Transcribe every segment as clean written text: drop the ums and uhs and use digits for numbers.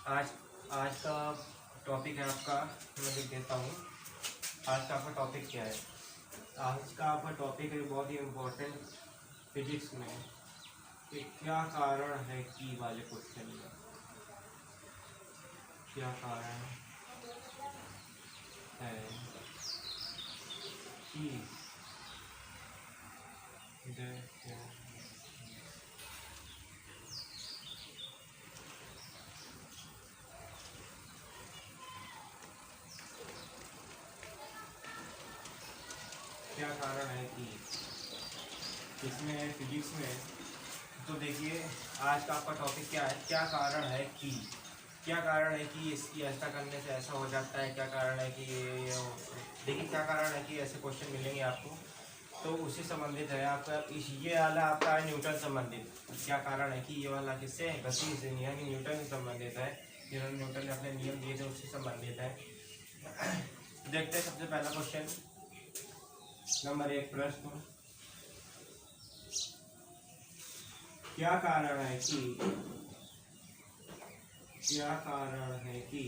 आज आज का टॉपिक है आपका, मैं लिख देता हूँ। आज का आपका टॉपिक क्या है? आज का आपका टॉपिक है बहुत ही इम्पोर्टेंट फिजिक्स में कि क्या कारण है की वाले क्वेश्चन में। क्या कारण है कि क्या कारण है कि इसमें फिजिक्स में, तो देखिए आज का आपका टॉपिक क्या है, क्या कारण है कि, क्या कारण है कि इसकी ऐसा करने से ऐसा हो जाता है, क्या कारण है कि ये देखिए क्या कारण है कि ऐसे क्वेश्चन मिलेंगे आपको, तो उसी संबंधित है आपका ये वाला आपका है न्यूटन संबंधित। क्या कारण है कि ये वाला किससे, गति से, यानी न्यूटन से संबंधित है। जिन्होंने न्यूटन ने अपने नियम दिए थे उससे संबंधित है। देखते हैं सबसे पहला क्वेश्चन नंबर 1 प्रश्न, क्या कारण है कि, क्या कारण है कि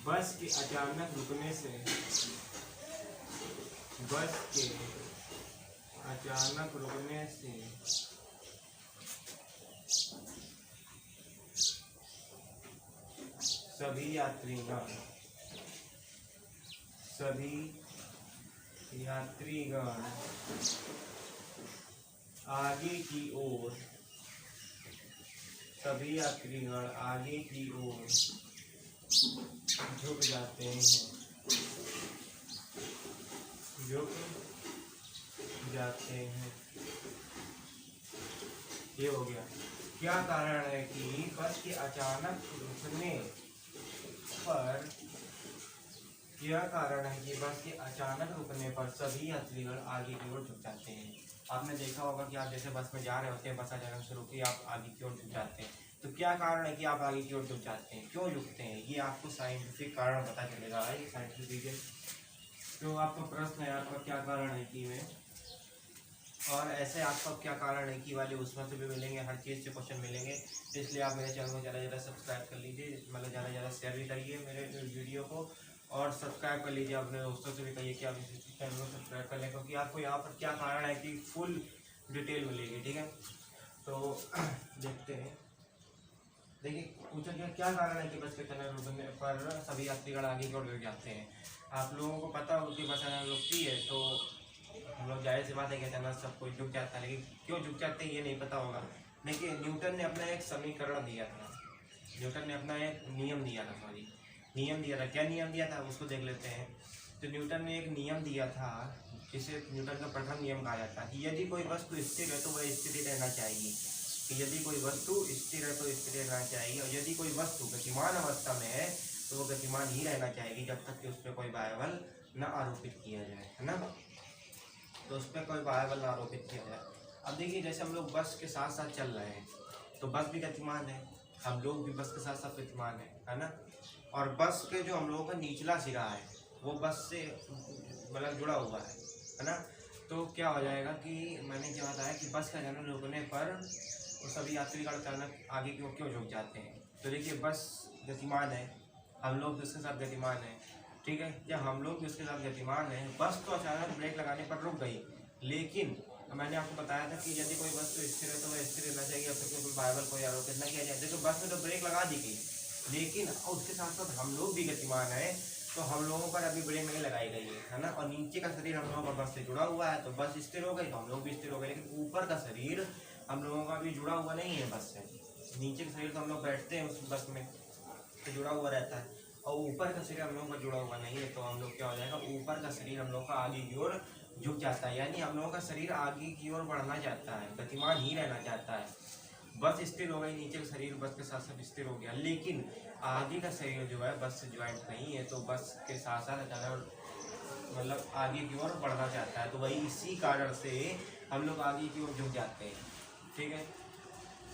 बस के अचानक रुकने से, बस के अचानक रुकने से सभी यात्रीगण आगे की ओर, सभी यात्रीगण आगे की ओर झुक जाते हैं, झुक जाते हैं। ये हो गया। क्या कारण है कि बस के अचानक रुकने पर, यह कारण है कि बस के अचानक रुकने पर सभी यात्रीगण आगे की ओर झुक जाते हैं। आपने देखा होगा कि आप जैसे बस में जा रहे होते हैं, बस अचानक से रुकी, आप आगे की ओर झुक जाते हैं। तो क्या कारण है कि आप आगे की ओर झुक जाते हैं, क्यों झुकते हैं, ये आपको साइंटिफिक कारण पता चलेगा। ये साइंटिफिक तो आपका प्रश्न है, आपका क्या कारण है कि में, और ऐसे आपका क्या कारण है कि वाले उसमें से भी मिलेंगे, हर चीज़ से क्वेश्चन मिलेंगे। इसलिए आप मेरे चैनल को ज़्यादा ज़्यादा सब्सक्राइब कर लीजिए, मतलब ज़्यादा ज़्यादा शेयर भी करिए मेरे वीडियो को, और सब्सक्राइब कर लीजिए। अपने दोस्तों से भी कहिए कि आप इस चैनल को सब्सक्राइब कर लें, क्योंकि आपको यहाँ पर क्या कारण है कि फुल डिटेल मिलेगी। ठीक है, तो देखते हैं। देखिए पूछा गया क्या कारण है कि बस के अचानक रुकने पर सभी यात्रीगण आगे की ओर गिर जाते हैं। आप लोगों को पता हो कि बस अचानक रुकती है तो हम लोग जाहिर सी बात है कि अचानक सब कोई झुक जाता है, लेकिन क्यों झुक जाते हैं ये नहीं पता होगा। देखिए न्यूटन ने अपना एक समीकरण दिया था, न्यूटन ने अपना एक नियम दिया था, सॉरी नियम दिया था। क्या नियम दिया था उसको देख लेते हैं। तो न्यूटन ने एक नियम दिया था जिसे न्यूटन का प्रथम नियम कहा जाता है कि यदि कोई वस्तु स्थिर है तो वह स्थिर रहना चाहिए, कि यदि कोई वस्तु स्थिर है तो स्थिर रहना चाहिए, और यदि कोई वस्तु गतिमान अवस्था में है तो वो गतिमान ही रहना चाहिए जब तक कि उस पर कोई बायबल न आरोपित किया जाए, है ना। तो उस पर कोई बायबल न आरोपित किया जाए। अब देखिए जैसे हम लोग बस के साथ साथ चल रहे हैं तो बस भी गतिमान है, हम लोग भी बस के साथ साथ गतिमान है ना। और बस के जो हम लोगों का निचला सिरा है वो बस से मतलब जुड़ा हुआ है ना। तो क्या हो जाएगा कि मैंने क्या बताया कि बस का अचानक रुकने पर वो सभी यात्रीगण अचानक आगे की ओर क्यों झुक जाते हैं। तो देखिए बस गतिमान है, हम लोग भी उसके साथ गतिमान हैं, ठीक है। जब हम लोग भी उसके साथ गतिमान हैं, बस तो अचानक ब्रेक लगाने पर रुक गई, लेकिन मैंने आपको बताया था कि यदि कोई वस्तु स्थिर है तो वह स्थिर रहना चाहिए, फिर कोई बाइबल कोई आरोपित न किया जाए। देखो बस में तो ब्रेक लगा दी गई, लेकिन उसके साथ साथ हम लोग भी गतिमान हैं, तो हम लोगों पर अभी ब्रेक नहीं लगाई गई है ना। और नीचे का शरीर हम लोगों का बस से जुड़ा हुआ है, तो बस स्थिर हो गई तो हम लोग भी स्थिर हो गए, लेकिन ऊपर का शरीर हम लोगों का भी जुड़ा हुआ नहीं है बस से। नीचे का शरीर तो हम लोग बैठते हैं उस बस में तो जुड़ा हुआ रहता है, और ऊपर का शरीर हम लोगों का जुड़ा हुआ नहीं है। तो हम लोग क्या हो जाएगा, ऊपर का शरीर हम लोग का आगे की ओर झुक जाता है, यानी हम लोगों का शरीर आगे की ओर बढ़ना चाहता है, गतिमान ही रहना चाहता है। बस स्थिर हो गई, नीचे का शरीर बस के साथ साथ स्थिर हो गया, लेकिन आगे का शरीर जो है बस से ज्वाइंट नहीं है, तो बस के साथ साथ अचानक मतलब आगे की ओर बढ़ना चाहता है। तो वही इसी कारण से हम लोग आगे की ओर झुक जाते हैं, ठीक है।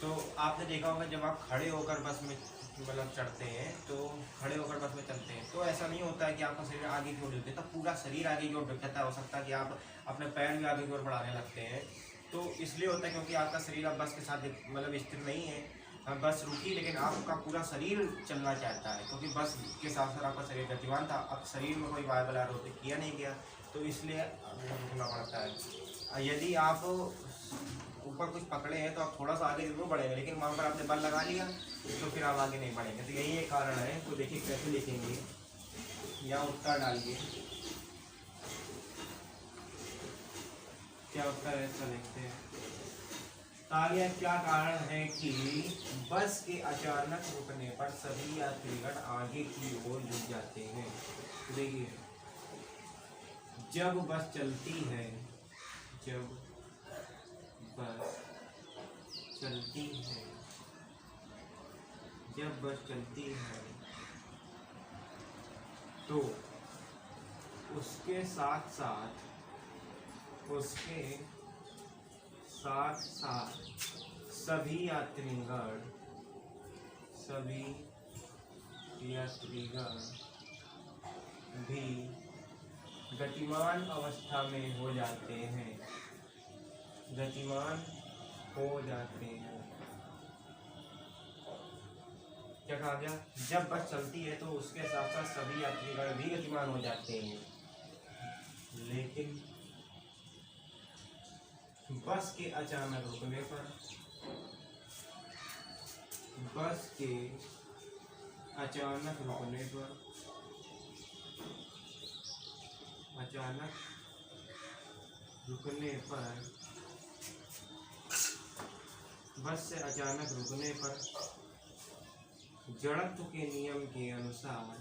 तो आपने देखा होगा जब आप खड़े होकर बस में मतलब चढ़ते हैं, तो खड़े होकर बस में चलते हैं तो ऐसा नहीं होता है कि आपका शरीर आगे की ओर झुकता है, पूरा शरीर आगे की ओर झुक जाता है। हो सकता है कि आप अपने पैर भी आगे की ओर बढ़ाने लगते हैं, तो इसलिए होता है क्योंकि आपका शरीर अब बस के साथ मतलब स्थिर नहीं है। बस रुकी लेकिन आपका पूरा शरीर चलना चाहता है, क्योंकि बस के साथ साथ आपका शरीर गतिमान था। अब शरीर में कोई वायुबल आरोपित किया नहीं गया, तो इसलिए रुकना पड़ता है। यदि आप ऊपर कुछ पकड़े हैं तो आप थोड़ा सा आगे जरूर बढ़ेंगे, लेकिन वहाँ पर आपने बल लगा लिया तो फिर आप आगे नहीं बढ़ेंगे। तो यही एक कारण है। तो देखिए कैसे लिखेंगे, यहाँ उत्तर डालिए, क्या उत्तर है इसका देखते हैं। आगे क्या कारण है कि बस के अचानक रुकने पर सभी यात्रीगण आगे की ओर झुक जाते हैं। देखिए जब बस चलती है, जब बस चलती है, जब बस चलती है तो उसके साथ साथ सभी यात्रीगण भी गतिमान अवस्था में हो जाते हैं, गतिमान हो जाते हैं। क्या कहा गया? जब बस चलती है तो उसके साथ साथ सभी यात्रीगण भी गतिमान हो जाते हैं, लेकिन बस के अचानक रुकने पर, बस के अचानक रुकने पर, अचानक रुकने पर, बस से अचानक रुकने पर जड़त्व के नियम के अनुसार,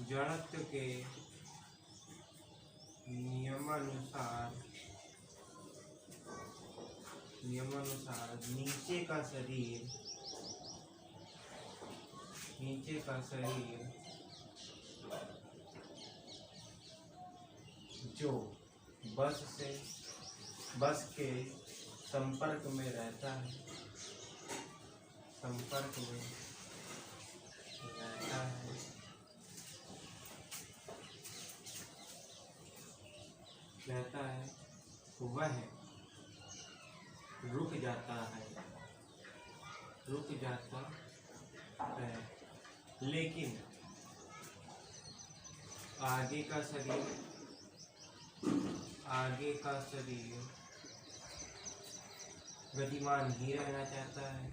जड़त्व के नियमानुसार नीचे का शरीर जो बस के संपर्क में रहता है, वह रुक जाता है, लेकिन आगे का शरीर गतिमान ही रहना चाहता है,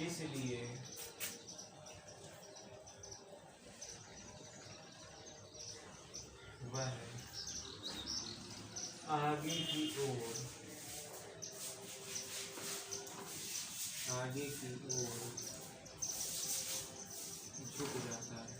इसलिए वह आगे की ओर झुक जाता है।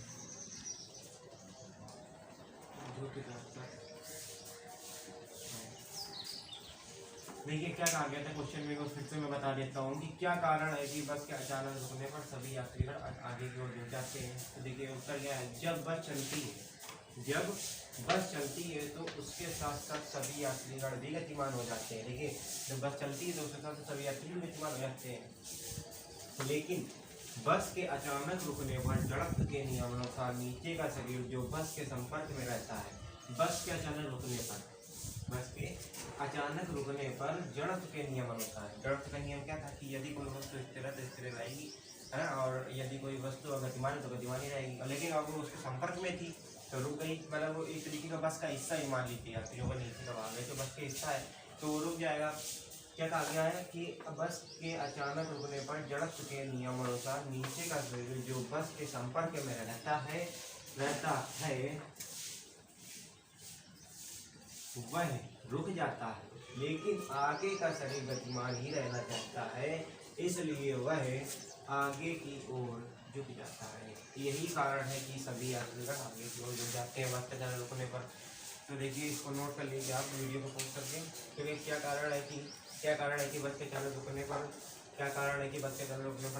देखिए क्या कहा गया था क्वेश्चन में, फिर से मैं बता देता हूँ कि क्या कारण है कि बस के अचानक रुकने पर सभी यात्रीगण आगे की ओर झुक जाते हैं। तो देखिए उत्तर क्या है, जब बस चलती है तो उसके साथ साथ सभी यात्रीगण भी गतिमान हो जाते हैं। देखिए जब बस चलती है तो उसके साथ सभी यात्री भी गतिमान हो जाते हैं, लेकिन बस के अचानक रुकने पर जड़त्व के नियमानुसार नीचे का शरीर जो बस के संपर्क में रहता है, बस के अचानक रुकने पर जड़त्व के नियम अनुसार, जड़त्व का नियम क्या था कि यदि कोई वस्तु स्थिर है तो स्थिर रहेगी, है ना, और यदि कोई वस्तु गतिमान है तो गतिमान ही रहेगी। लेकिन अब वो उसके संपर्क में थी तो रुक गई, मतलब वो एक तरीके का बस का हिस्सा ही मान लीजिए, यात्रियों का नीचे का भाग है तो बस का हिस्सा है तो वो रुक जाएगा। क्या कहा गया है कि बस के अचानक रुकने पर जड़त्व के नियम अनुसार नीचे का शरीर जो बस के संपर्क में रहता है वह रुक जाता है, लेकिन आगे का शरीर गतिमान ही रहना चाहता है, इसलिए वह आगे की ओर झुक जाता है। यही कारण है कि सभी यात्रीगण आगे की ओर झुक जाते हैं बस के अचानक रुकने पर। तो देखिए इसको नोट कर लीजिए आप वीडियो को पॉज करके। क्योंकि क्या कारण है कि बस के अचानक रुकने पर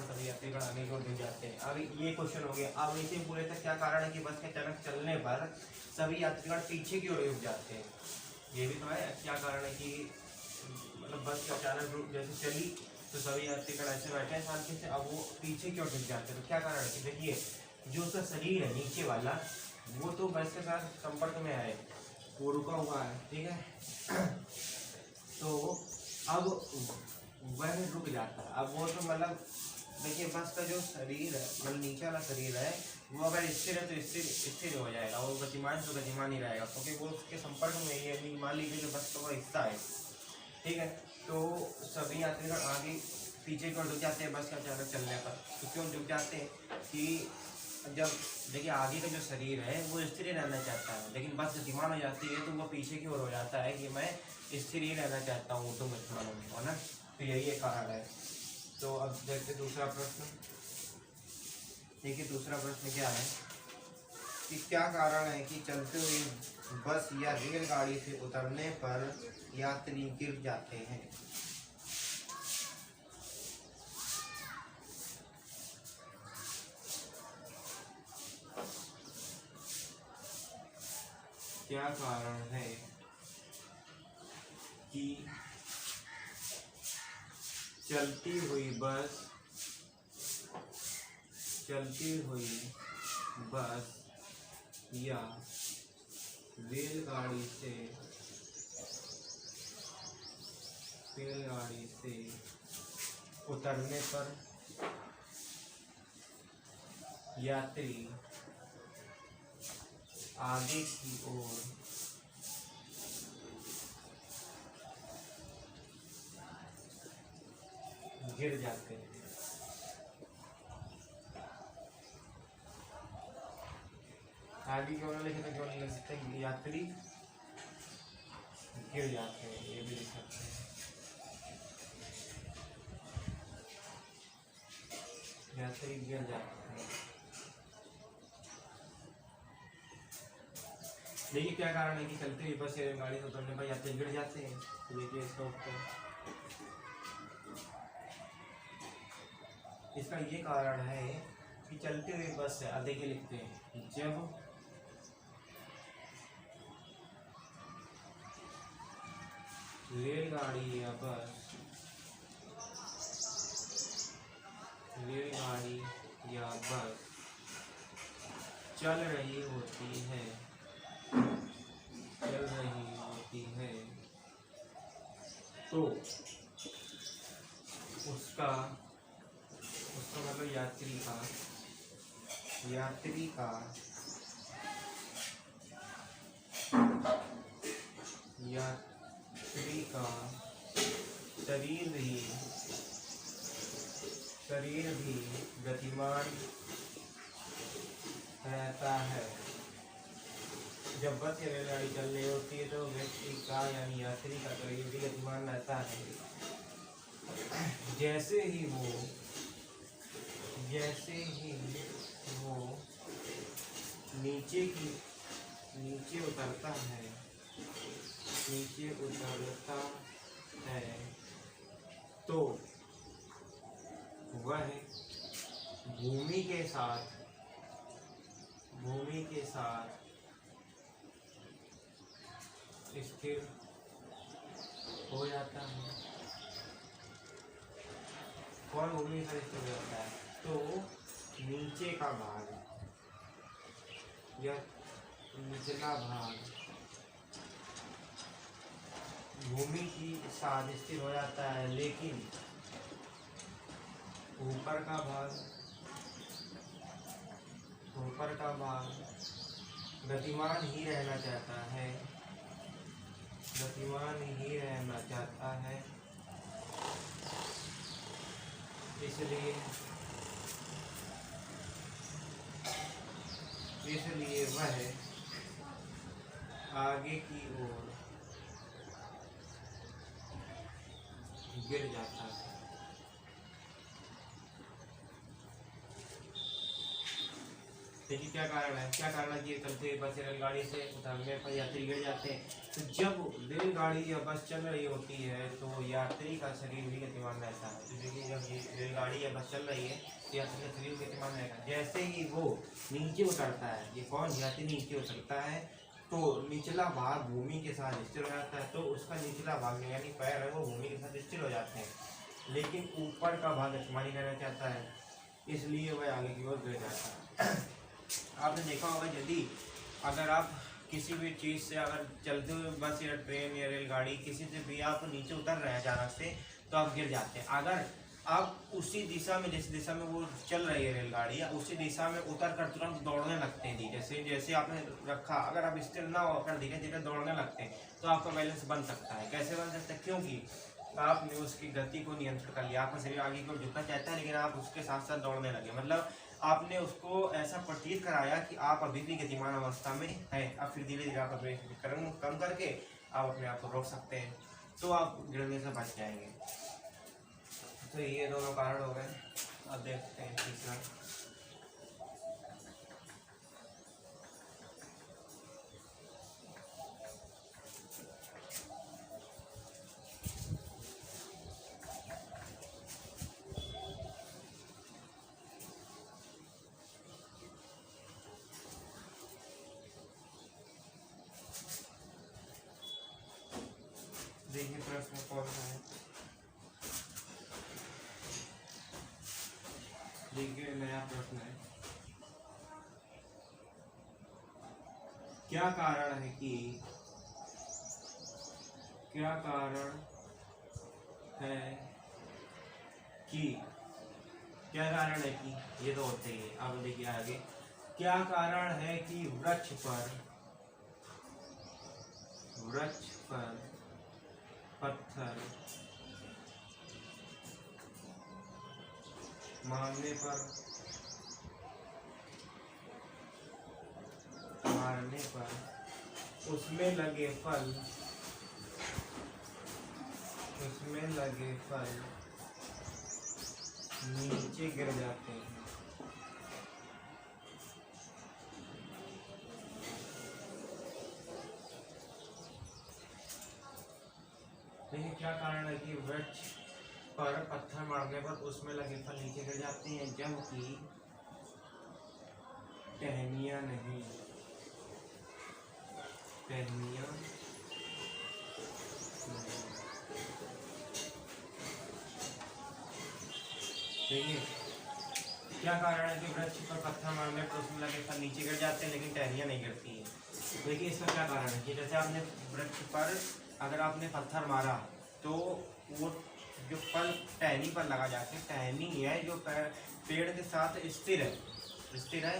सभी यात्रीगण आगे की ओर झुक जाते हैं। अब ये क्वेश्चन हो गया। अब नीचे पूरे तक क्या कारण है कि बस के अचानक चलने पर सभी यात्रीगण पीछे की ओर झुक जाते हैं। ये भी तो है क्या कारण है कि मतलब बस के अचानक जैसे चली तो सभी यात्री कड़ा ऐसे बैठे हैं शांति से। अब वो पीछे क्यों टिक जाते हैं, तो क्या कारण है कि देखिए जो उसका शरीर है नीचे वाला वो तो बस के साथ संपर्क में है, वो रुका हुआ है, ठीक है। तो अब वह रुक जाता है। अब वो तो मतलब देखिए बस का जो शरीर है मतलब नीचे वाला शरीर है वो अगर स्थिर है तो स्थिर स्थिर हो जाएगा, वो गतिमान तो गतिमान ही रहेगा, क्योंकि वो उसके संपर्क में ही है। मान लीजिए जो बस का हिस्सा है, ठीक है, तो सभी यात्रीगण आगे पीछे की ओर रुक जाते हैं बस का अचानक चलने पर। तो क्यों रुक जाते हैं कि जब देखिए आगे का जो शरीर है वो स्थिर ही रहना चाहता है, लेकिन बस गतिमान हो जाती है तो वो पीछे की ओर हो जाता है कि मैं स्थिर ही रहना चाहता हूँ, तो गतिमान हो ना। तो यही एक कारण है। तो अब देखते दूसरा प्रश्न। देखिए दूसरा प्रश्न क्या है कि क्या कारण है कि चलते हुए बस या रेलगाड़ी से उतरने पर यात्री गिर जाते हैं। क्या कारण है कि चलती हुई बस या रेलगाड़ी से उतरने पर यात्री आगे की ओर गिर जाते हैं। आगे क्यों ना लिखे तो क्यों नहीं लिख सकते, यात्री गिर जाते हैं, ये भी लिख सकते हैं। यात्री गिर जाते हैं। देखिए क्या कारण है कि चलते हुए बस या गाड़ी से उतरने पर यात्री गिर जाते हैं। तो देखिए इसका उत्तर, इसका ये कारण है कि चलते हुए बस है, देखिए लिखते हैं जब रेलगाड़ी या बस चल रही होती है तो उसका मतलब यात्री का शरीर भी गतिमान रहता है। जब बस या रेलगाड़ी चल रही होती है तो व्यक्ति का यानी यात्री का शरीर भी गतिमान रहता है। जैसे ही वो नीचे उतरता है तो वह भूमि के साथ स्थिर हो जाता है। कौन भूमि के साथ स्थिर हो जाता है, तो नीचे का भाग या निचला भाग भूमि की साथ स्थिर हो जाता है, लेकिन ऊपर का भाग गतिमान ही रहना चाहता है। इसलिए वह आगे की ओर गिर जाता है। देखिए क्या कारण है कि चलते बस या रेलगाड़ी से उतरने पर यात्री गिर जाते हैं। तो जब रेलगाड़ी या बस चल रही होती है तो यात्री का शरीर भी गतिमान रहता है। तो देखिए जब ये रेलगाड़ी या बस चल रही है तो यात्री का शरीर गतिमान रहेगा। जैसे ही वो नीचे उतरता है, ये कौन यात्री नीचे उतरता है तो निचला भाग भूमि के साथ स्थिर हो जाता है, तो उसका निचला भाग यानी पैर है वो भूमि के साथ स्थिर हो जाते हैं। लेकिन ऊपर का भाग गतिमान ही रहना चाहता है, इसलिए वह आगे की ओर गिर जाता है। आपने देखा होगा यदि अगर आप किसी भी चीज़ से अगर चलते हुए बस या ट्रेन या रेलगाड़ी किसी से भी आप नीचे उतर रहे हैं अचानक से, तो आप गिर जाते हैं। अगर आप उसी दिशा में, जिस दिशा में वो चल रही है रेलगाड़ी, या उसी दिशा में उतर कर तुरंत दौड़ने लगते हैं धीरे से, जैसे आपने रखा, अगर आप स्थिर ना होकर धीरे धीरे दौड़ने लगते हैं तो आपका बैलेंस बन सकता है। कैसे बन सकता है? क्योंकि आपने उसकी गति को नियंत्रण कर लिया, आपका शरीर आगे की ओर झुकना चाहता है लेकिन आप उसके साथ साथ दौड़ने लगे, मतलब आपने उसको ऐसा प्रतीत कराया कि आप अभी भी गतिमान अवस्था में हैं। अब फिर धीरे धीरे आप अपने कम करके आप अपने आप को रोक सकते हैं, तो आप गिरने से बच जाएंगे। तो ये दोनों कारण हो गए। अब देखते हैं तीसरा। देखिए प्रश्न कौन सा है। देखिए नया प्रश्न है। क्या कारण है कि क्या कारण है कि ये तो होते ही है। अब देखिए आगे, क्या कारण है कि वृक्ष पर पत्थर मारने पर उसमें लगे फल नीचे गिर जाते हैं? देखिए क्या कारण है कि वृक्ष पर पत्थर मारने पर उसमें लगे फल नीचे गिर जाते हैं, जबकि टहनियाँ नहीं। देखिए क्या कारण है कि वृक्ष पर पत्थर मारने पर उसमें लगे फल नीचे गिर जाते हैं लेकिन टहनियाँ नहीं गिरती है? देखिए इसका क्या कारण है कि जैसे आपने वृक्ष पर अगर आपने पत्थर मारा तो वो जो फल टहनी पर लगा जाके, टहनी है जो पेड़ के साथ स्थिर है,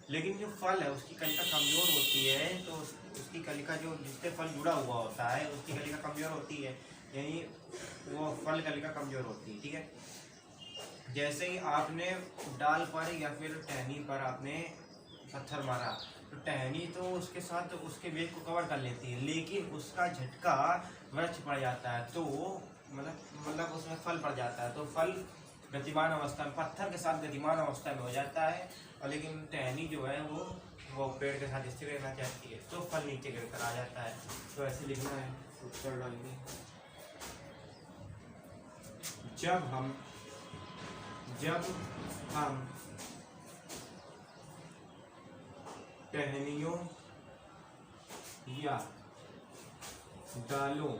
लेकिन जो फल है उसकी कलिका कमजोर होती है, तो उसकी कलिका जो जिससे फल जुड़ा हुआ होता है उसकी कलिका कमजोर होती है, यानी वो फल कलिका कमजोर होती है। ठीक है, जैसे ही आपने डाल पर या फिर टहनी पर आपने पत्थर मारा तो टहनी तो उसके साथ उसके वेग को कवर कर लेती है, लेकिन उसका झटका वृक्ष पड़ जाता है, तो मतलब उसमें फल पड़ जाता है, तो फल गतिमान अवस्था में, पत्थर के साथ गतिमान अवस्था में हो जाता है, और लेकिन टहनी जो है वो पेड़ के साथ स्थिर रहना चाहती है, तो फल नीचे गिर कर आ जाता है। तो ऐसे लिखना है, उत्तर डालिए। जब हम टहनियों या डालों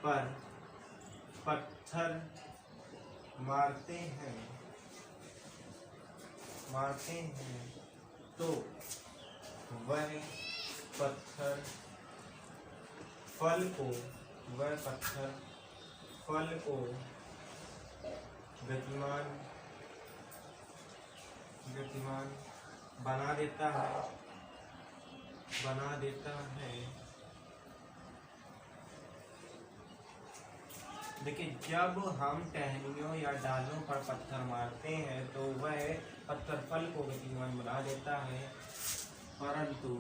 पर पत्थर मारते हैं तो वह पत्थर फल को गतिमान बना देता है। देखिए जब हम टहनियों या डालों पर पत्थर मारते हैं तो वह पत्थर फल को गतिमान बना देता है, परंतु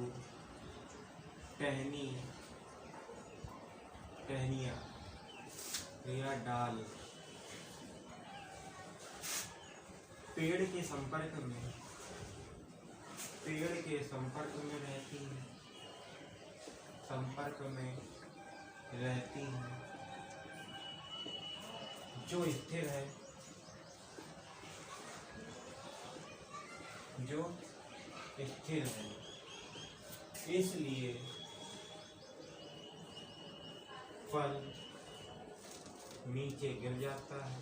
टहनियाँ या डाल पेड़ के संपर्क में रहती हैं, जो स्थिर है, इसलिए फल नीचे गिर जाता है,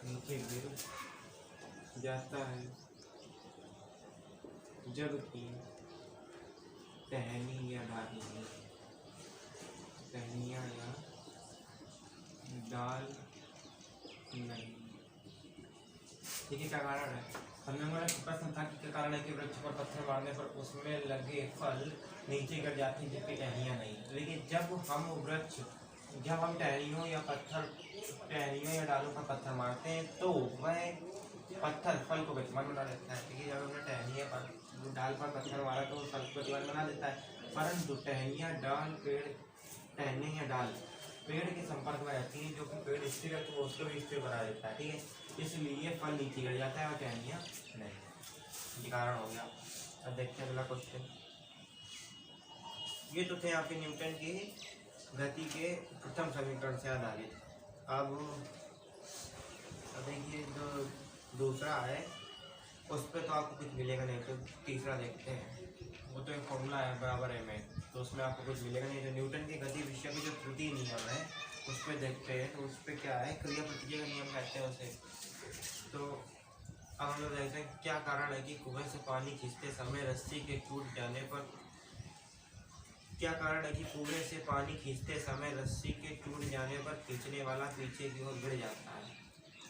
नीचे गिर जाता है, जबकि टहनी या डाली, टहनियाँ या डाल नहीं। देखिए क्या कारण है, हमने हमारा प्रश्न था कि क्या कारण है कि वृक्ष पर पत्थर मारने पर उसमें लगे फल नीचे गिर जाते हैं जबकि टहनियाँ नहीं। लेकिन जब हम टहनियों या डालों पर पत्थर मारते हैं तो वह पत्थर फल को गतिमान बना देता है। देखिए जब हमने टहनियाँ पर डाल पर पत्थर मारा तो फल को गतिमान बना देता है, परंतु टहनियाँ या डाल पेड़ के संपर्क में रहती है, जो कि पेड़ स्थिर है तो उसको भी स्थिर बना देता है। ठीक है, इसलिए फल नीचे गिर जाता है और टहनियाँ नहीं। ये कारण हो गया। अब देखते हैं अगला क्वेश्चन। ये तो थे आपके न्यूटन की गति के प्रथम समीकरण से आधारित। अब देखिए जो दूसरा है उस पर तो आपको कुछ मिलेगा नहीं, तो तीसरा देखते हैं। वो तो एक फॉर्मूला है बराबर है में, तो उसमें आपको कुछ मिलेगा नहीं। जो न्यूटन की गति विषय की जो तृतीय नियम है उस पर देखते हैं, तो उस पर क्या है, क्रिया प्रतिक्रिया का नियम कहते हैं उसे। तो अब हम लोग देखते हैं क्या कारण है कि कुएं से पानी खींचते समय रस्सी के टूट जाने पर, क्या कारण है कि कुएं से पानी खींचते समय रस्सी के टूट जाने पर खींचने वाला पीछे की ओर गिर जाता है।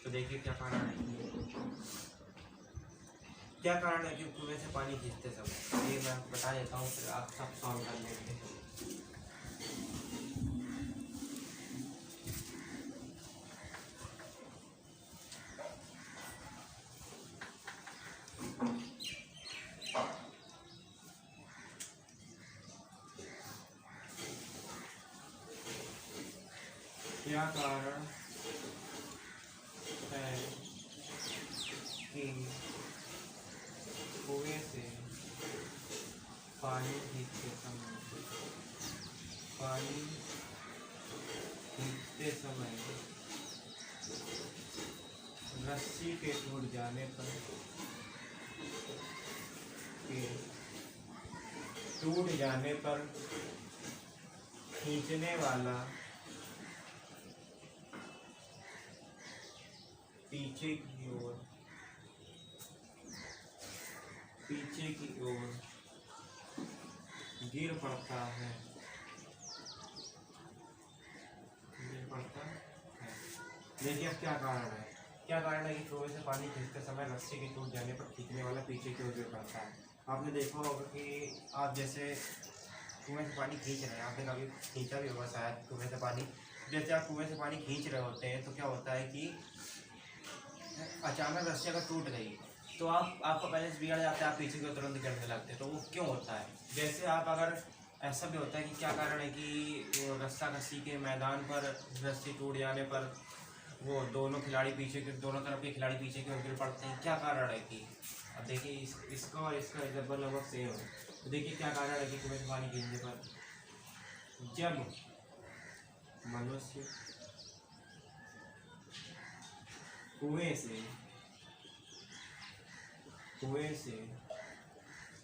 तो देखिए क्या कारण है, क्या कारण है कि कुएं से पानी खींचते समय, ये मैं आपको बता देता हूँ, फिर आप सब सॉल्व कर लेंगे। क्या कारण है कि कुएं से पानी खींचते समय रस्सी के टूट जाने पर खींचने वाला पीछे की ओर गिर पड़ता है। देखिए अब क्या कारण है कि कुएं से पानी खींचते समय रस्सी के टूट जाने पर खींचने वाला पीछे की ओर गिर पड़ता है। आपने देखा होगा कि आप जैसे कुएं से पानी खींच रहे हैं, आपने कभी खींचा भी होगा शायद कुएं से पानी। जैसे आप कुएं से पानी खींच रहे होते हैं तो क्या होता है कि अचानक रस्सी अगर टूट गई तो आपका बैलेंस बिगड़ जाता है, आप पीछे की ओर तुरंत गिरने लगते हैं। तो वो क्यों होता है? जैसे आप अगर ऐसा भी होता है कि क्या कारण है कि रस्साकसी के मैदान पर रस्सी टूट जाने पर वो दोनों तरफ के खिलाड़ी पीछे की ओर गिर पड़ते हैं। क्या कारण है कि, अब देखिए इसका और इसका एग्जाम्पल लगभग सेम है। तो देखिए क्या कारण है कि कुएं से पानी खींचने पर जब मनुष्य कुएं से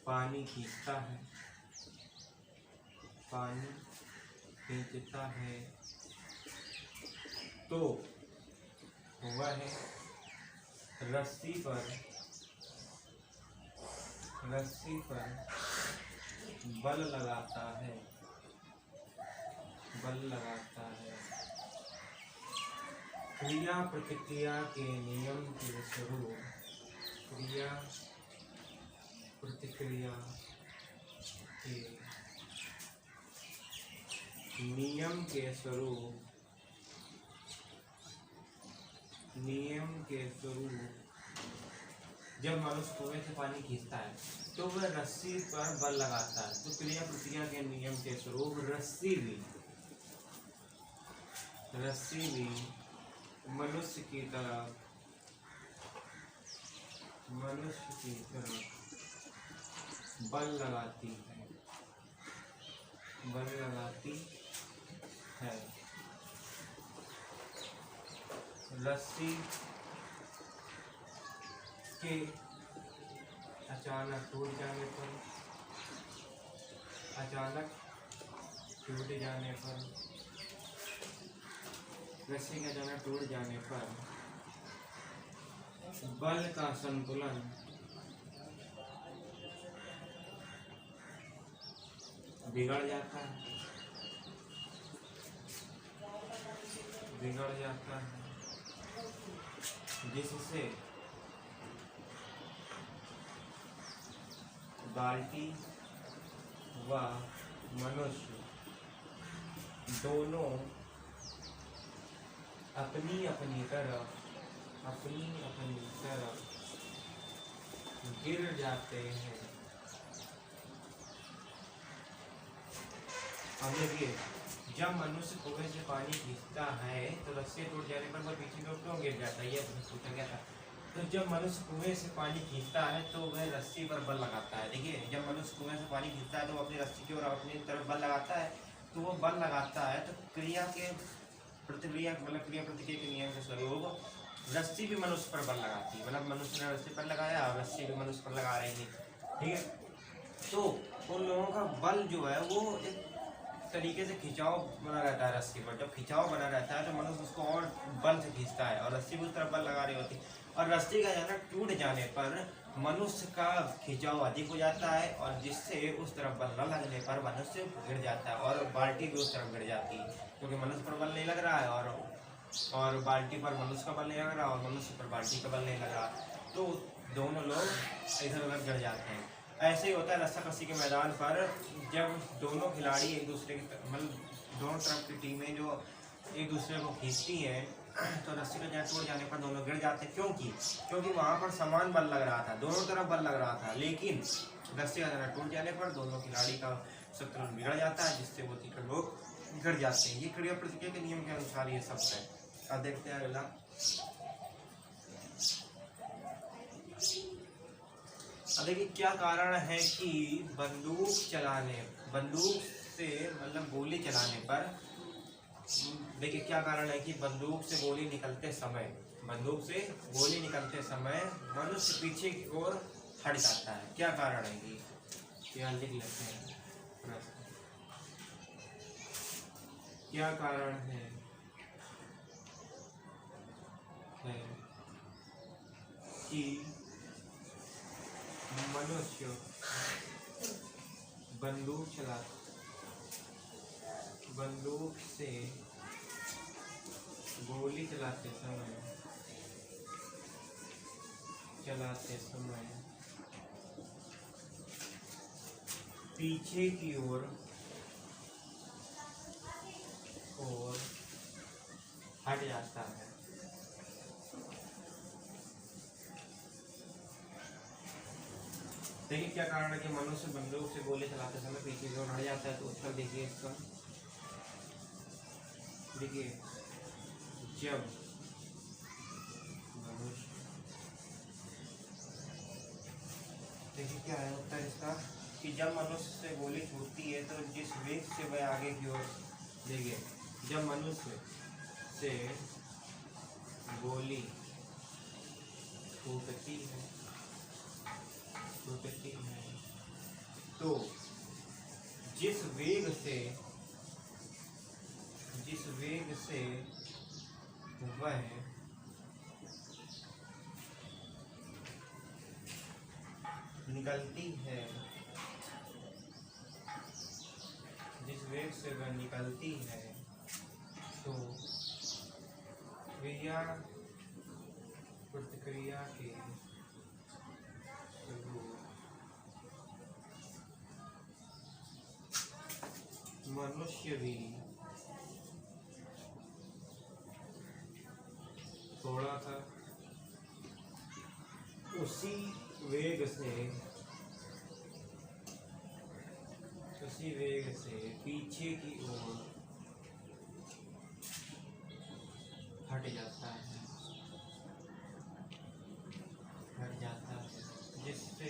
पानी खींचता है तो वह रस्सी पर बल लगाता है। क्रिया प्रतिक्रिया के नियम के स्वरूप जब मनुष्य कुएं से पानी खींचता है तो वह रस्सी पर बल लगाता है। तो क्रिया प्रतिक्रिया के नियम के स्वरूप रस्सी भी मनुष्य की तरह बल लगाती है। रस्सी के अचानक टूट जाने पर रस्सी का जाना टूट जाने पर बल का संतुलन बिगड़ जाता है, जिससे बाल्टी व मनुष्य दोनों अपनी अपनी तरफ गिर जाते हैं। अब देखिए, जब मनुष्य कुएं से पानी खींचता है तो रस्सी टूट जाने पर वह पीछे को क्यों गिर जाता है, ये पूछा गया था। तो जब मनुष्य कुएं से पानी खींचता है तो वह रस्सी पर बल लगाता है। देखिए, जब मनुष्य कुएं से पानी खींचता है तो वो अपनी रस्सी की ओर अपनी तरफ बल लगाता है। तो वो बल लगाता है तो क्रिया के प्रतिक्रिया मतलब क्रिया प्रतिक्रिया के नियम के स्वरूप रस्सी भी मनुष्य पर बल लगाती है। मतलब मनुष्य ने रस्सी पर लगाया और रस्सी भी मनुष्य पर लगा रही है। ठीक है, तो उन लोगों का बल जो है वो एक तरीके से खिंचाव बना रहता है रस्सी पर। जब खिंचाव बना रहता है तो मनुष्य उसको और बल से खींचता है और रस्सी भी उस तरफ बल लगा रही होती है। और रस्सी का जाना टूट जाने पर मनुष्य का खिंचाव अधिक हो जाता है और जिससे उस तरफ बल न लगने पर मनुष्य गिर जाता है और बाल्टी भी उस तरफ गिर जाती है, क्योंकि मनुष्य पर बल नहीं लग रहा है और बाल्टी पर मनुष्य का बल नहीं लग रहा और मनुष्य पर बाल्टी का बल नहीं लग रहा, तो दोनों लोग इधर उधर गिर जाते हैं। ऐसे ही होता है रस्साकसी के मैदान पर। जब दोनों खिलाड़ी एक दूसरे की मतलब दोनों तरफ की टीमें जो एक दूसरे को खींचती हैं तो रस्सी का जाल टूट जाने पर दोनों गिर जाते हैं। क्योंकि वहाँ पर समान बल लग रहा था, दोनों तरफ बल लग रहा था, लेकिन रस्सी का जाल टूट जाने पर दोनों खिलाड़ी का संतुलन बिगड़ जाता है, जिससे वो तीनों लोग गिर जाते हैं। ये क्रिया प्रतिक्रिया के नियम के अनुसार ये सब है। अब देखते हैं अगला। देखिए, क्या कारण है कि बंदूक से मतलब गोली चलाने पर, देखिए क्या कारण है कि बंदूक से गोली निकलते समय मनुष्य पीछे की ओर हट जाता है। क्या कारण है कि यहाँ लिख लेते हैं प्रश्न। क्या कारण है कि मनुष्य बंदूक से गोली चलाते समय पीछे की ओर हट जाता है। देखिए, क्या कारण है कि मनुष्य बंदूक से गोली चलाते समय पीछे की ओर हट जाता है। तो उत्तर देखिए इसका, देखिए जब मनुष्य, देखिए क्या है उत्तर इसका कि जब मनुष्य से गोली छूटती है तो जिस वेग से वह आगे की ओर, देखिए जब मनुष्य से गोली छूटती है तो जिस वेग से वह निकलती है, तो क्रिया प्रतिक्रिया के मनुष्य भी थोड़ा सा उसी वेग से पीछे की ओर हट जाता है, जिससे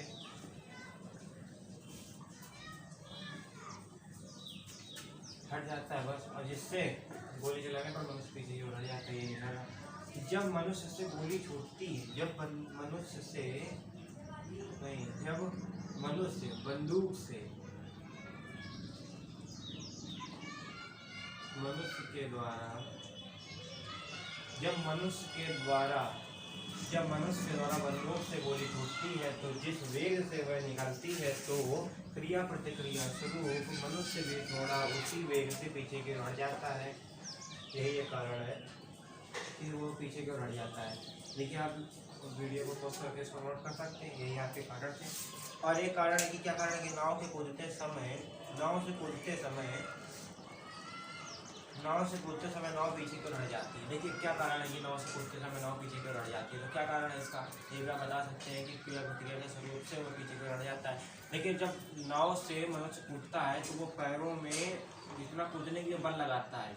हट जाता है बस, और जिससे गोली चलाने पर मनुष्य पीछे की ओर हट जाता है। ये जब मनुष्य से गोली छूटती है, जब मनुष्य बंदूक से मनुष्य के द्वारा जब मनुष्य द्वारा बंदूक से गोली छूटती है तो जिस वेग से वह निकलती है तो क्रिया प्रतिक्रिया स्वरूप मनुष्य भी थोड़ा उसी वेग से पीछे की ओर हट जाता है। यही एक कारण है कि वो पीछे की ओर हट जाता है। देखिए आप वीडियो को पॉज करके इसको नोट कर सकते हैं, यही आपके कारण थे। और एक कारण है कि क्या कारण है कि नाव से कूदते समय नाव पीछे की ओर हट जाती है। देखिए क्या कारण है कि नाव से कूदते समय नाव पीछे की ओर हट जाती है, तो क्या कारण है इसका ये भी आप बता सकते हैं कि क्रिया प्रतिक्रिया के स्वरूप से वो पीछे की ओर हट जाता है। देखिए जब नाव से मनुष्य कूदता है तो वो पैरों में जितना कूदने के लिए बल लगाता है,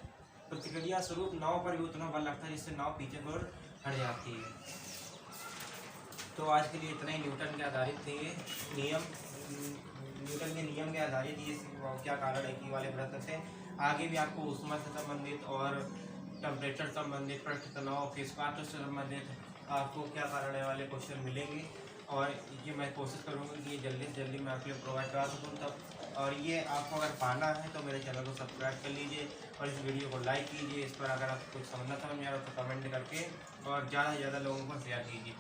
प्रतिक्रिया स्वरूप नाव पर भी उतना बल लगता है जिससे नाव पीछे की ओर हट जाती है। तो आज के लिए इतना ही। न्यूटन के आधारित थे ये नियम, न्यूटन के नियम के आधारित ये क्या कारण है कि वाले प्रश्न थे। आगे भी आपको ऊष्मा से संबंधित और टेम्परेचर संबंधित, पृष्ठ तनाव के इस्पात से संबंधित आपको क्या कारण है वाले क्वेश्चन मिलेंगे। और ये मैं कोशिश करूँगा कि ये जल्दी से जल्दी मैं आपके लिए प्रोवाइड करा सकूँ तब। और ये आपको अगर पाना है तो मेरे चैनल को सब्सक्राइब कर लीजिए और इस वीडियो को लाइक कीजिए। इस पर अगर आपको कुछ समझ आ रहा हो तो कमेंट करके और ज़्यादा से ज़्यादा लोगों को शेयर कीजिए।